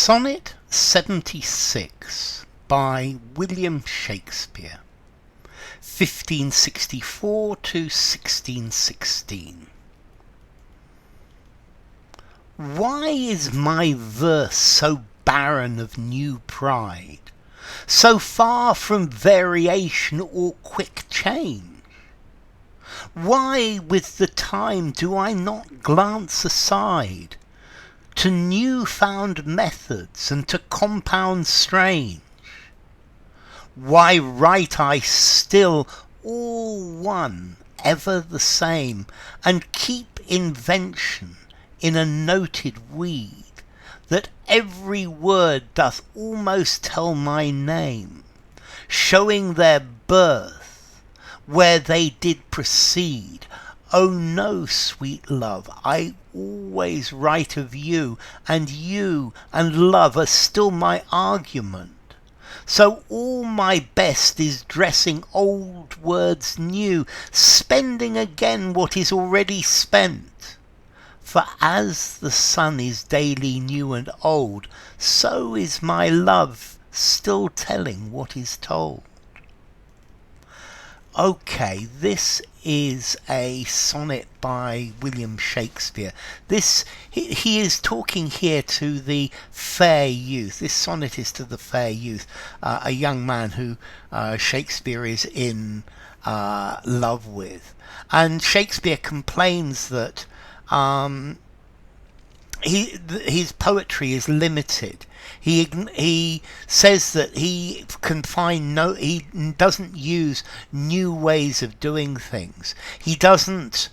Sonnet 76 by William Shakespeare, 1564 to 1616. Why is my verse so barren of new pride, so far from variation or quick change? Why with the time do I not glance aside to new-found methods and to compounds strange? Why write I still all one, ever the same, and keep invention in a noted weed, that every word doth almost tell my name, showing their birth, where they did proceed? Oh no, sweet love, I always write of you and love are still my argument. So all my best is dressing old words new, spending again what is already spent. For as the sun is daily new and old, so is my love still telling what is told. Okay, this is a sonnet by William Shakespeare. He is talking here to the fair youth. This sonnet is to the fair youth, a young man who Shakespeare is in love with. And Shakespeare complains that his poetry is limited. He says that he doesn't use new ways of doing things. He doesn't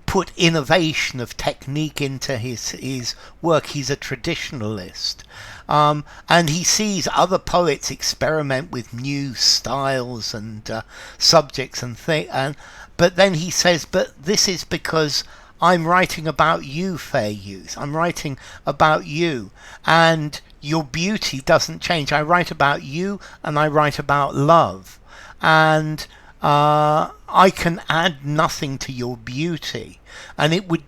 put innovation of technique into his work. He's a traditionalist. And he sees other poets experiment with new styles and subjects and things. But then he says, but this is because I'm writing about you, fair youth. I'm writing about you, and your beauty doesn't change. I write about you, and I write about love, and I can add nothing to your beauty, and it would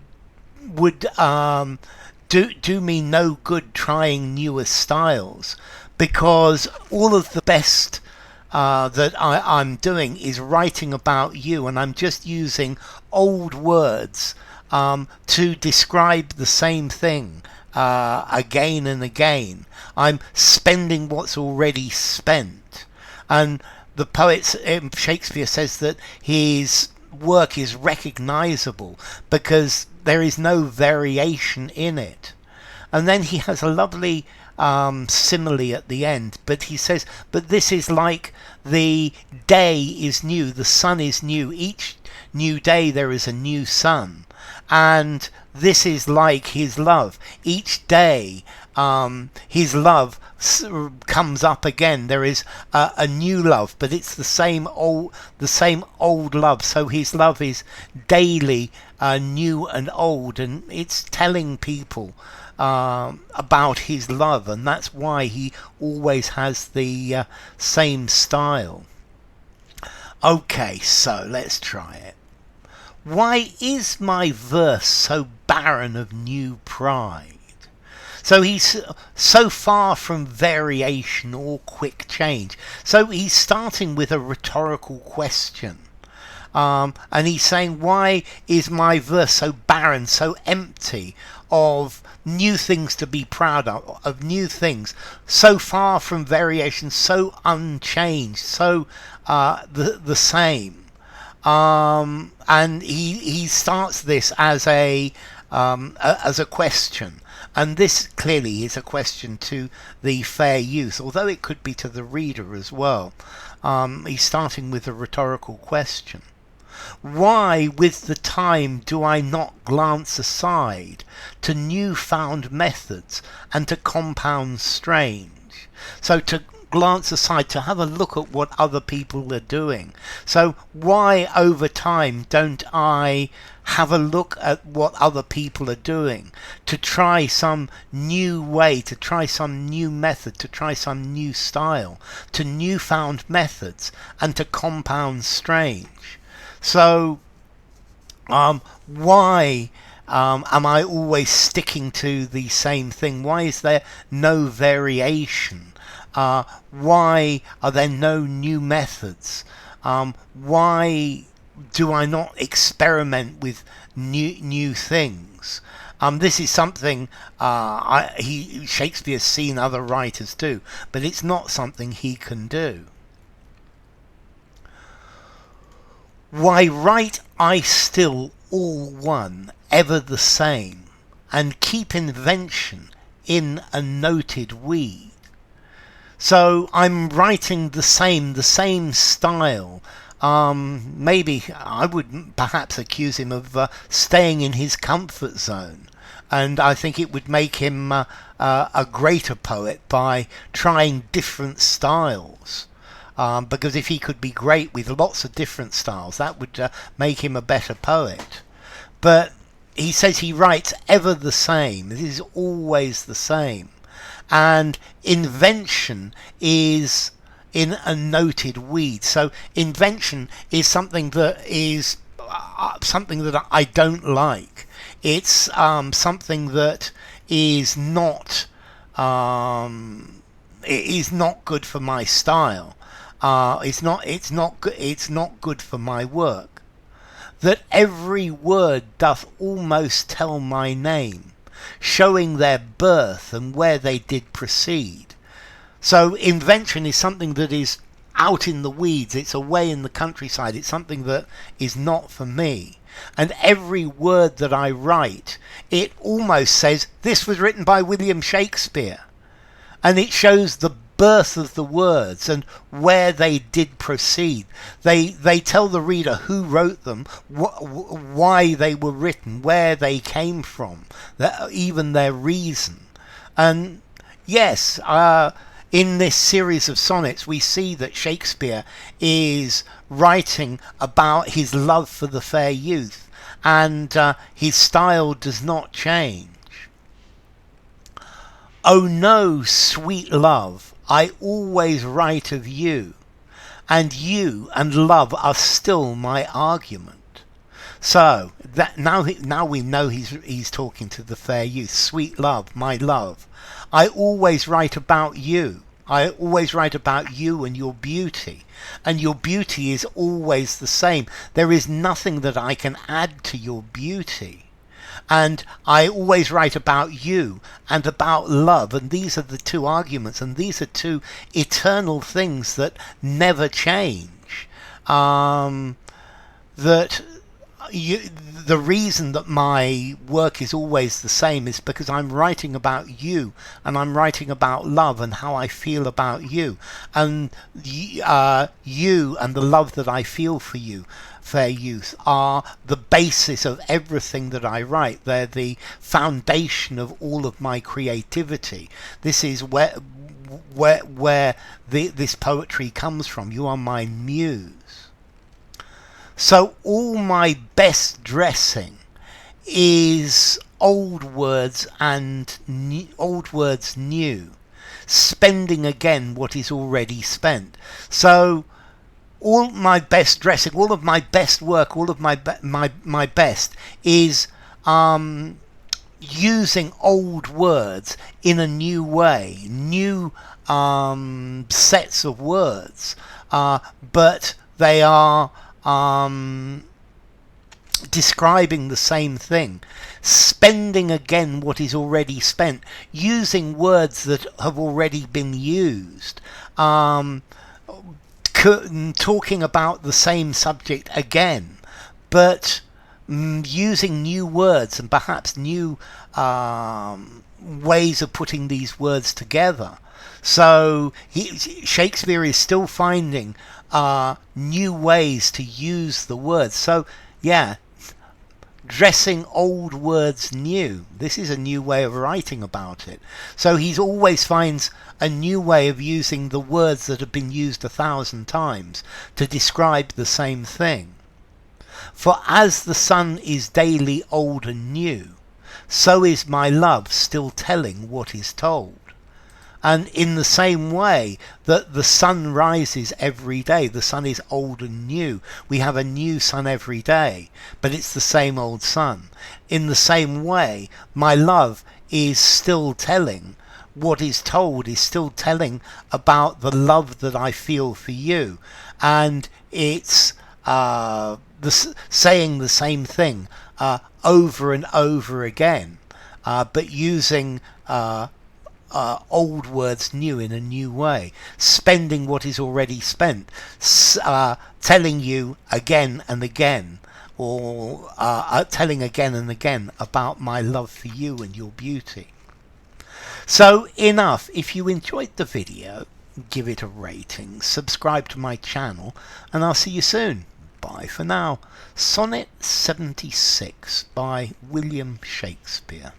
do me no good trying newer styles, because all of the best that I'm doing is writing about you, and I'm just using old words to describe the same thing again and again. I'm spending what's already spent. And the poet Shakespeare says that his work is recognizable because there is no variation in it. And then he has a lovely simile at the end, but he says, but this is like the day is new, the sun is new, each new day there is a new sun, and this is like his love. Each day his love comes up again. There is a new love, but it's the same old love. So his love is daily new and old, and it's telling people about his love, and that's why he always has the same style. Okay, so let's try it. Why is my verse so barren of new pride? So he's so far from variation or quick change. So he's starting with a rhetorical question. And he's saying, why is my verse so barren, so empty of new things to be proud of new things, so far from variation, so unchanged, so the same? And he starts this as a question, and this clearly is a question to the fair youth, although it could be to the reader as well. He's starting with a rhetorical question. Why with the time do I not glance aside to new-found methods and to compounds strange? So to glance aside, to have a look at what other people are doing. So why over time don't I have a look at what other people are doing, to try some new way, to try some new method, to try some new style, to newfound methods and to compounds strange? So why Am I always sticking to the same thing? Why is there no variation? Why are there no new methods? Why do I not experiment with new things? This is something Shakespeare's seen other writers do, but it's not something he can do. Why write I still all one, ever the same, and keep invention in a noted weed? So I'm writing the same style. Maybe I would perhaps accuse him of staying in his comfort zone. And I think it would make him a greater poet by trying different styles. Because if he could be great with lots of different styles, that would make him a better poet. But he says he writes ever the same. It is always the same. And invention is in a noted weed. So invention is something that I don't like. It's something that is not it is not good for my style. It's not good for my work. That every word doth almost tell my name, showing their birth and where they did proceed. So invention is something that is out in the weeds. It's away in the countryside. It's something that is not for me. And every word that I write, it almost says this was written by William Shakespeare. And it shows the birth of the words and where they did proceed. They tell the reader who wrote them, why they were written, where they came from, even their reason. And yes, in this series of sonnets, we see that Shakespeare is writing about his love for the fair youth, and his style does not change. Oh no, sweet love, I always write of you, and you and love are still my argument. So that now we know he's talking to the fair youth. Sweet love, my love, I always write about you. I always write about you and your beauty. And your beauty is always the same. There is nothing that I can add to your beauty. And I always write about you and about love. And these are the two arguments. And these are two eternal things that never change. The reason that my work is always the same is because I'm writing about you, and I'm writing about love and how I feel about you, and you and the love that I feel for you, fair youth, are the basis of everything that I write. They're the foundation of all of my creativity. This is where this poetry comes from. You are my muse. So all my best dressing is old words and old words new, spending again what is already spent. So all my best dressing, all of my best work, all of my best is using old words in a new way, new sets of words, but they are describing the same thing, spending again what is already spent, using words that have already been used, talking about the same subject again, but using new words and perhaps new ways of putting these words together. So Shakespeare is still finding new ways to use the words. So yeah, dressing old words new. This is a new way of writing about it. So he always finds a new way of using the words that have been used 1,000 times to describe the same thing. For as the sun is daily old and new, so is my love still telling what is told. And in the same way that the sun rises every day, the sun is old and new. We have a new sun every day, but it's the same old sun. In the same way, my love is still telling. What is told is still telling about the love that I feel for you. And it's saying the same thing over and over again, but using old words new in a new way, spending what is already spent, telling you again and again, or telling again and again about my love for you and your beauty. So enough. If you enjoyed the video, give it a rating, subscribe to my channel, and I'll see you soon. Bye for now. Sonnet 76 by William Shakespeare.